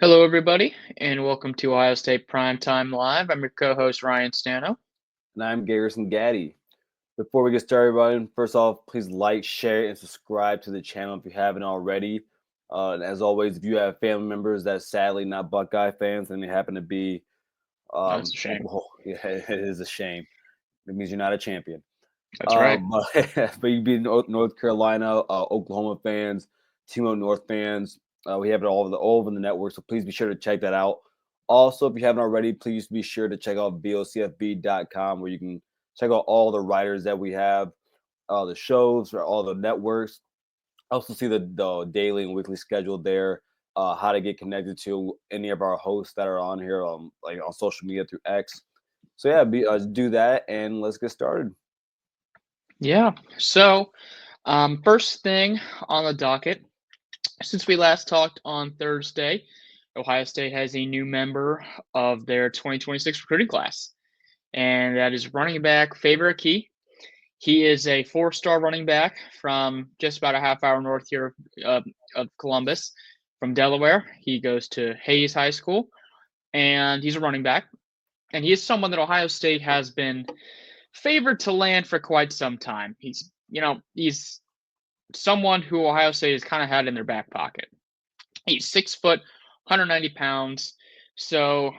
Hello, everybody, and welcome to Ohio State Primetime Live. I'm your co-host Ryan Stano. And I'm Garrison Gaddy. Before we get started, Ryan, first off, please like, share, and subscribe to the channel if you haven't already. And as always, if you have family members that sadly not Buckeye fans and they happen to be, That's a shame. yeah, it is a shame. It means you're not a champion. That's right. But but you be North Carolina, Oklahoma fans, Team North fans. We have it all over the network, so please be sure to check that out. Also, if you haven't already, please be sure to check out vocfb.com where you can check out all the writers that we have, the shows, or all the networks. Also, see the daily and weekly schedule there. How to get connected to any of our hosts that are on here, like on social media through X. So yeah, do that and let's get started. Yeah. First thing on the docket, since we last talked on Thursday, Ohio State has a new member of their 2026 recruiting class, and that is running back Favour Akih. He is a four-star running back from just about a half hour north here of Columbus, from Delaware. He goes to Hayes High School, and he's a running back. And he is someone that Ohio State has been favored to land for quite some time. He's someone who Ohio State has kind of had in their back pocket. He's 6 foot, 190 pounds. So,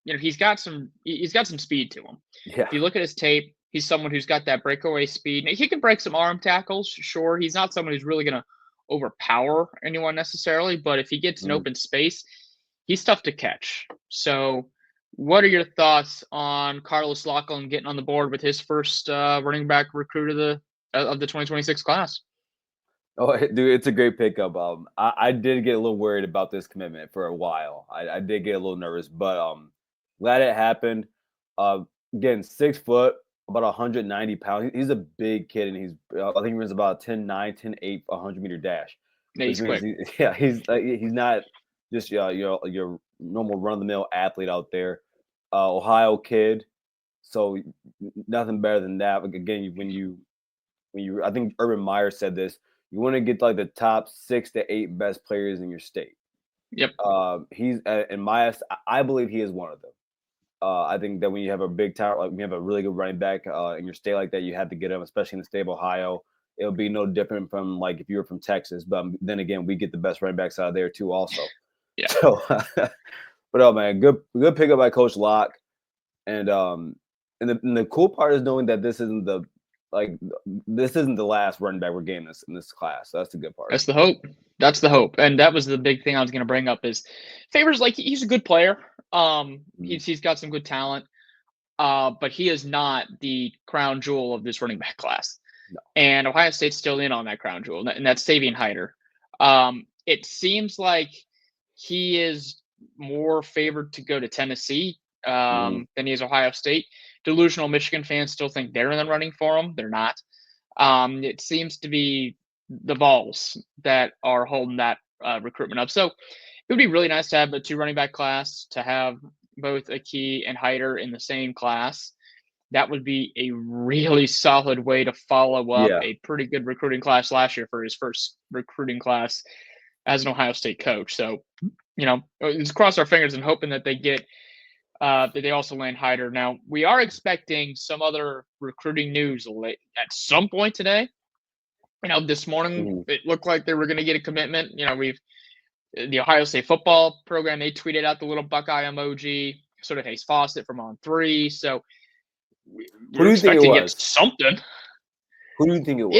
he's got some speed to him. Yeah. If you look at his tape, he's someone who's got that breakaway speed. Now, he can break some arm tackles, sure. He's not someone who's really going to overpower anyone necessarily, but if he gets in open space, he's tough to catch. So, what are your thoughts on Carlos Lachlan getting on the board with his first running back recruit of the 2026 class? Oh, dude, it's a great pickup. I did get a little worried about this commitment for a while. I did get a little nervous, but glad it happened. Uh, Again, 6 foot, about 190 pounds. He's a big kid, and I think he runs about 10.9, 10.8, 100-meter dash, Yeah, which he's means quick. he's not just your normal run of the mill athlete out there. Ohio kid, so nothing better than that. Like, again, when you I think Urban Meyer said this, you want to get like the top 6 to 8 best players in your state. Yep. He's in I believe he is one of them. I think that when you have a big tower, like when you have a really good running back in your state like that, you have to get him, especially in the state of Ohio. It'll be no different from like if you were from Texas, but then again, we get the best running backs out of there too, also. Yeah. So, but oh man, good pickup by Coach Locke, and the cool part is knowing that this isn't the last running back we're getting in this class. So that's the good part. That's the hope. That's the hope. And that was the big thing I was going to bring up is Favors, like, he's a good player. He's got some good talent. But he is not the crown jewel of this running back class. No. And Ohio State's still in on that crown jewel, and that's Savian Haidider. It seems like he is more favored to go to Tennessee than he is Ohio State. Delusional Michigan fans still think they're in the running for him. They're not. It seems to be the Vols that are holding that recruitment up. So it would be really nice to have a two running back class, to have both Akih and Haidider in the same class. That would be a really solid way to follow up Yeah. a pretty good recruiting class last year for his first recruiting class as an Ohio State coach. So, let's cross our fingers and hoping that that they also land Haidider. Now, we are expecting some other recruiting news at some point today. This morning it looked like they were going to get a commitment. The Ohio State football program, they tweeted out the little Buckeye emoji, sort of Hayes Fawcett from On3. So we're expecting to get something. Who do you think it was?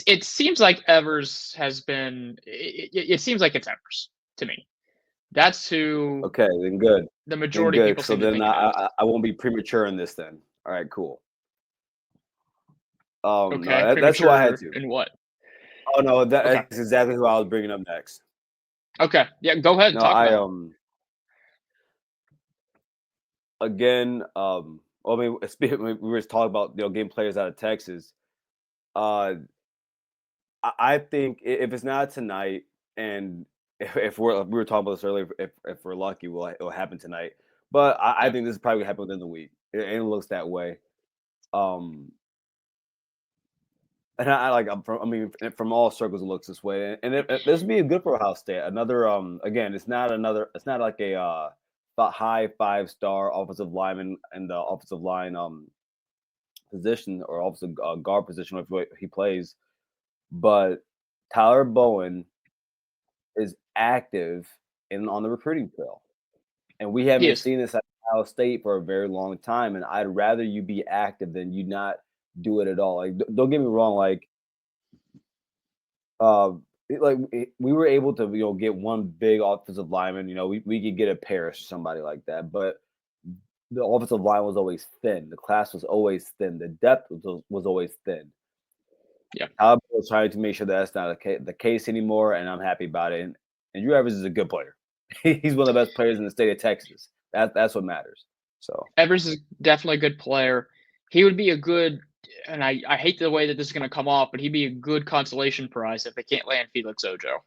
It seems like Evers has been. It seems like it's Evers to me. That's who. Okay, then good. The majority of people So seem to think it is. I won't be premature in this then. All right, cool. Okay, no, that's who I had to. In what? Oh no, that's exactly who I was bringing up next. Okay, yeah, go ahead. No, Talk about it. Again, I mean, we were talking about getting players out of Texas. I think if it's not tonight, and if we were talking about this earlier, if we're lucky, it'll happen tonight. But I think this is probably happen within the week. It looks that way. And from all circles, it looks this way, and this would be good for Ohio State. Another, again, it's not like a high 5-star offensive lineman in the offensive line position or offensive guard position if he plays, but Tyler Bowen is active on the recruiting trail, and we haven't Yes. seen this at Ohio State for a very long time. And I'd rather you be active than you not do it at all. Like, don't get me wrong, like. We were able to get one big offensive lineman. We could get a Paris or somebody like that, but the offensive line was always thin. The class was always thin. The depth was always thin. Yeah. I was trying to make sure that's not the case anymore, and I'm happy about it. And Drew Evers is a good player. He's one of the best players in the state of Texas. That's what matters. So Evers is definitely a good player. He would be a good, and I hate the way that this is going to come off, but he'd be a good consolation prize if they can't land Felix Ojo, no,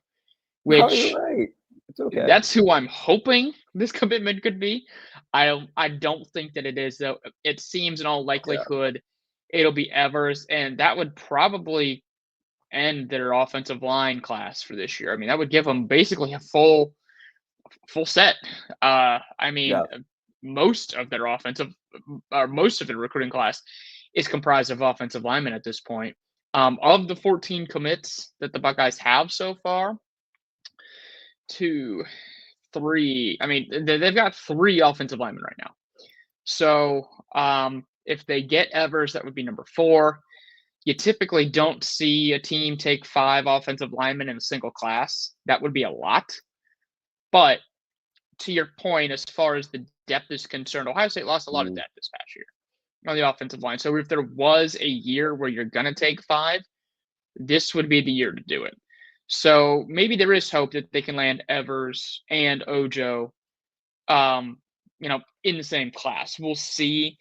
which you're right. It's okay. that's who I'm hoping this commitment could be. I don't think that it is, though. It seems in all likelihood it'll be Evers, and that would probably end their offensive line class for this year. I mean, that would give them basically a full set. Most of their most of their recruiting class is comprised of offensive linemen at this point. Of the 14 commits that the Buckeyes have so far, 2, 3. I mean, they've got 3 offensive linemen right now. So if they get Evers, that would be number 4. You typically don't see a team take 5 offensive linemen in a single class. That would be a lot. But to your point, as far as the depth is concerned, Ohio State lost a lot of depth this past year on the offensive line. So if there was a year where you're going to take 5, this would be the year to do it. So maybe there is hope that they can land Evers and Ojo, in the same class. We'll see.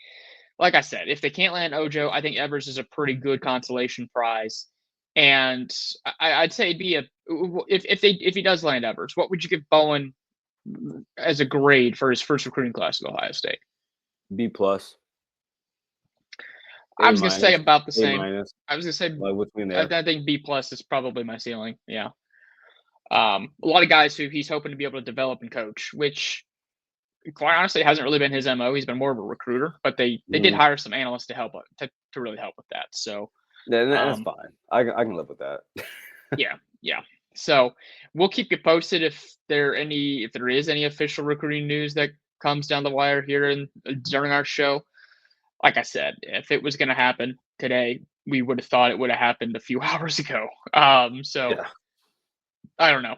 Like I said, if they can't land Ojo, I think Evers is a pretty good consolation prize. And I'd say it'd be if he does land Evers, what would you give Bowen as a grade for his first recruiting class at Ohio State? B+. I was going to say about the same. A-. I was going to say, between there. I think B+ is probably my ceiling. Yeah. A lot of guys who he's hoping to be able to develop and coach, which quite honestly hasn't really been his MO. He's been more of a recruiter, but they did hire some analysts to help to really help with that. So that's fine. I can live with that. Yeah. So we'll keep you posted if there is any official recruiting news that comes down the wire here during our show. Like I said, if it was going to happen today, we would have thought it would have happened a few hours ago. I don't know.